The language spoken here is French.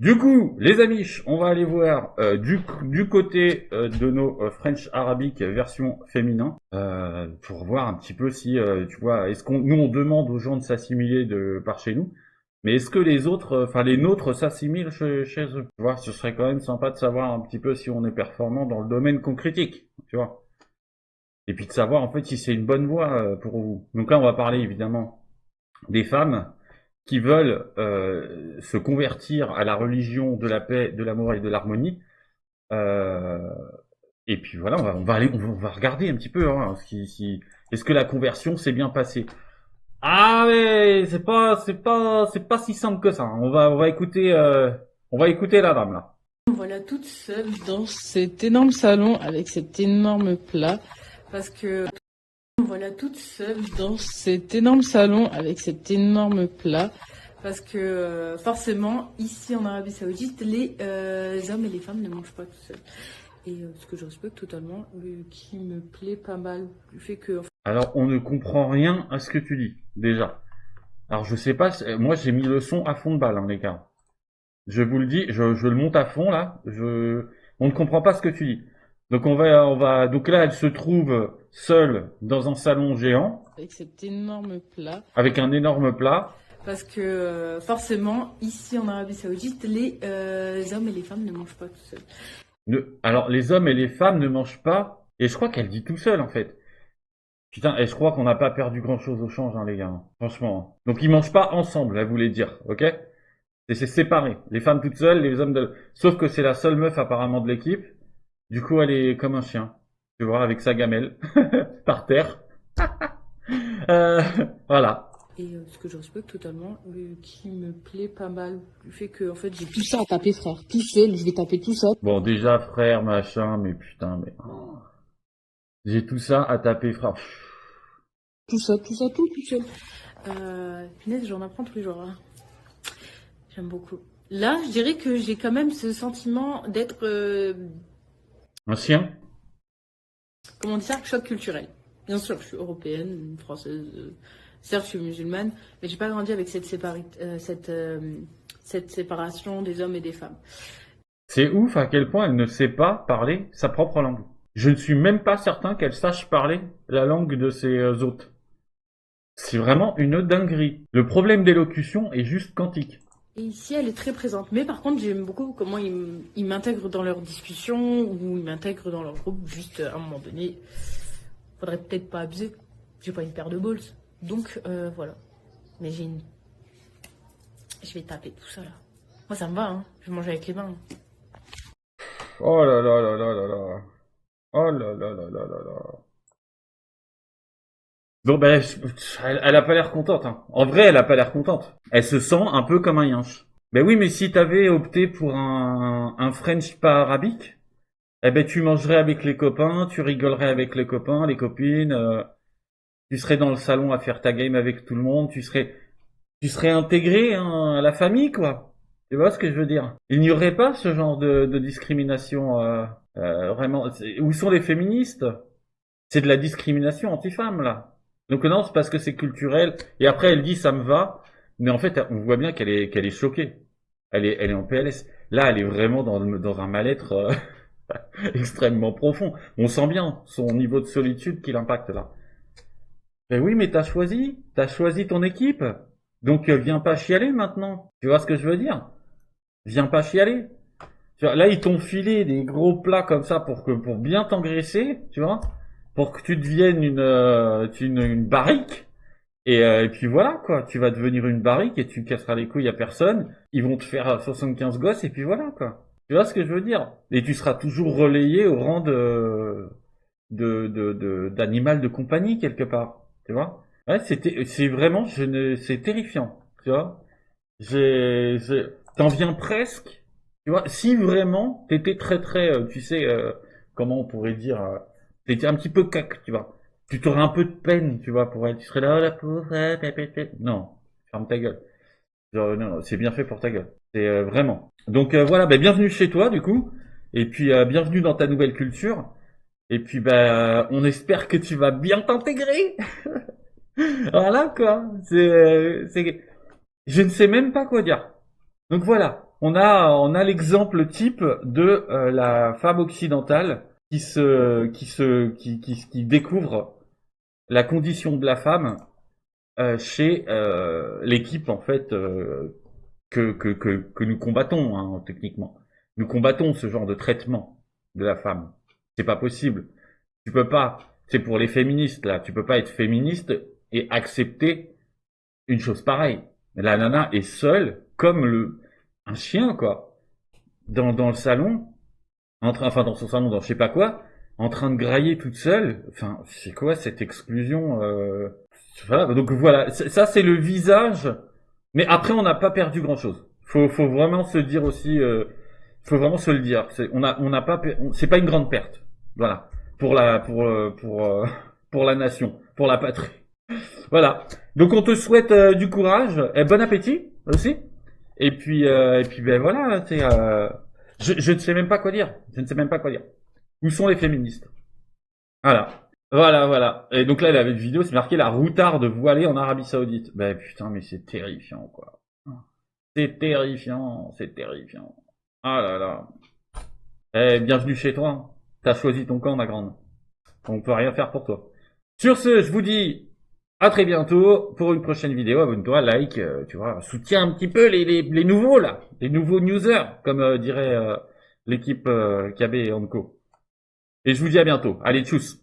Du coup, les amis, on va aller voir du côté de nos French Arabic version féminin pour voir un petit peu si tu vois, est-ce qu'on nous on demande aux gens de s'assimiler de par chez nous, mais est-ce que les autres, enfin les nôtres s'assimilent chez eux? Tu vois, ce serait quand même sympa de savoir un petit peu si on est performant dans le domaine qu'on critique, tu vois, et puis de savoir en fait si c'est une bonne voie pour vous. Donc là, on va parler évidemment des femmes qui veulent se convertir à la religion de la paix, de l'amour et de l'harmonie. Euh, et puis voilà, on va regarder un petit peu hein, est-ce que la conversion s'est bien passée. Ah mais c'est pas si simple que ça. Hein. On va écouter la dame là. Voilà toute seule dans cet énorme salon avec cet énorme plat parce que voilà toute seule dans cet énorme salon avec cet énorme plat parce que forcément ici en Arabie Saoudite les hommes et les femmes ne mangent pas tout seuls et ce que je respecte totalement qui me plaît pas mal du fait que Alors on ne comprend rien à ce que tu dis déjà. Alors je sais pas, moi j'ai mis le son à fond de balle hein, les gars. Je vous le dis, je le monte à fond là. On ne comprend pas ce que tu dis. Donc donc là, elle se trouve seule dans un salon géant avec cet énorme plat avec un énorme plat. parce que forcément ici en Arabie Saoudite les hommes et les femmes ne mangent pas tout seuls. Alors les hommes et les femmes ne mangent pas. Et je crois qu'elle dit tout seul en fait. Putain, et je crois qu'on n'a pas perdu grand chose au change, hein, les gars. Hein. Franchement. Hein. Donc ils mangent pas ensemble, elle voulait dire, ok? Et c'est séparé. Les femmes toutes seules, les hommes de... Sauf que c'est la seule meuf apparemment de l'équipe. Du coup, elle est comme un chien. Tu vois, avec sa gamelle. Par terre. Euh, voilà. Et ce que je respecte totalement, qui me plaît pas mal, du fait que en fait j'ai tout ça à taper frère, tout seul, je vais taper tout ça. Bon, déjà, frère, machin, mais putain, mais... oh. J'ai tout ça à taper, frère. Tout ça, tout seul. Punaise, j'en apprends tous les jours. Hein. J'aime beaucoup. Là, je dirais que j'ai quand même ce sentiment d'être, Un chien? comment dire, choc culturel. Bien sûr, je suis européenne, française, certes, je suis musulmane, mais j'ai pas grandi avec cette séparation des hommes et des femmes. C'est ouf à quel point elle ne sait pas parler sa propre langue. Je ne suis même pas certain qu'elle sache parler la langue de ses hôtes. C'est vraiment une dinguerie. Le problème d'élocution est juste quantique. Et ici, elle est très présente. Mais par contre, j'aime beaucoup comment ils m'intègrent dans leurs discussions ou ils m'intègrent dans leur groupe. Juste à un moment donné, faudrait peut-être pas abuser. J'ai pas une paire de balls. Donc, voilà. Mais je vais taper tout ça là. Moi, ça me va, hein. Je vais manger avec les mains. Oh là là là là là là. Oh là là là là là là. Bon ben, elle a pas l'air contente. Hein. En vrai, elle a pas l'air contente. Elle se sent un peu comme un yinche. Ben oui, mais si t'avais opté pour un French pas arabique, eh ben tu mangerais avec les copains, tu rigolerais avec les copains, les copines, tu serais dans le salon à faire ta game avec tout le monde, tu serais intégré hein, à la famille, quoi. Tu vois ce que je veux dire? Il n'y aurait pas ce genre de discrimination vraiment. Où sont les féministes? C'est de la discrimination anti-femme là. Donc non, c'est parce que c'est culturel. Et après, elle dit ça me va, mais en fait, on voit bien qu'elle est choquée. Elle est en PLS. Là, elle est vraiment dans un mal-être extrêmement profond. On sent bien son niveau de solitude qui l'impacte là. Ben oui, mais t'as choisi ton équipe. Donc viens pas chialer maintenant. Tu vois ce que je veux dire? Viens pas chialer. Tu vois, là, ils t'ont filé des gros plats comme ça pour bien t'engraisser, tu vois, pour que tu deviennes une barrique. Et puis voilà, quoi. Tu vas devenir une barrique et tu casseras les couilles à personne. Ils vont te faire 75 gosses et puis voilà, quoi. Tu vois ce que je veux dire? Et tu seras toujours relayé au rang d'animal de compagnie quelque part. Tu vois? Ouais, c'est vraiment, c'est terrifiant. Tu vois? T'en viens presque. Tu vois? Si vraiment t'étais très, tu sais, comment on pourrait dire, t'étais un petit peu cac, tu vois? Tu t'aurais un peu de peine, tu vois, pour elle. Tu serais là, oh, la pauvre, non, ferme ta gueule. Genre, non, non, c'est bien fait pour ta gueule. C'est vraiment. Donc voilà, ben bienvenue chez toi du coup, et puis bienvenue dans ta nouvelle culture. Et puis ben on espère que tu vas bien t'intégrer. Voilà quoi. Je ne sais même pas quoi dire. Donc voilà. on a l'exemple type de la femme occidentale qui découvre la condition de la femme chez l'équipe en fait que nous combattons hein, techniquement. Nous combattons ce genre de traitement de la femme. C'est pas possible. Tu peux pas. C'est pour les féministes là. Tu peux pas être féministe et accepter une chose pareille. La nana est seule comme un chien quoi dans le salon enfin dans son salon dans je sais pas quoi en train de grailler toute seule. Enfin c'est quoi cette exclusion voilà, donc voilà ça c'est le visage. Mais après on n'a pas perdu grand chose. Faut vraiment se dire aussi faut vraiment se le dire. On n'a pas c'est pas une grande perte. Voilà pour la nation, pour la patrie. Voilà. Donc on te souhaite du courage et bon appétit aussi. Et puis ben voilà, je ne sais même pas quoi dire. Je ne sais même pas quoi dire. Où sont les féministes? Voilà. Voilà. Et donc là, il avait une vidéo, c'est marqué la routarde voilée en Arabie Saoudite. Ben putain, mais c'est terrifiant quoi. C'est terrifiant, c'est terrifiant. Ah là là. Eh, bienvenue chez toi. T'as choisi ton camp, ma grande. On peut rien faire pour toi. Sur ce, je vous dis à très bientôt pour une prochaine vidéo. Abonne-toi, like, tu vois, soutiens un petit peu les nouveaux là, les nouveaux newsers, comme dirait l'équipe KB et Onco. Et je vous dis à bientôt. Allez, tchuss.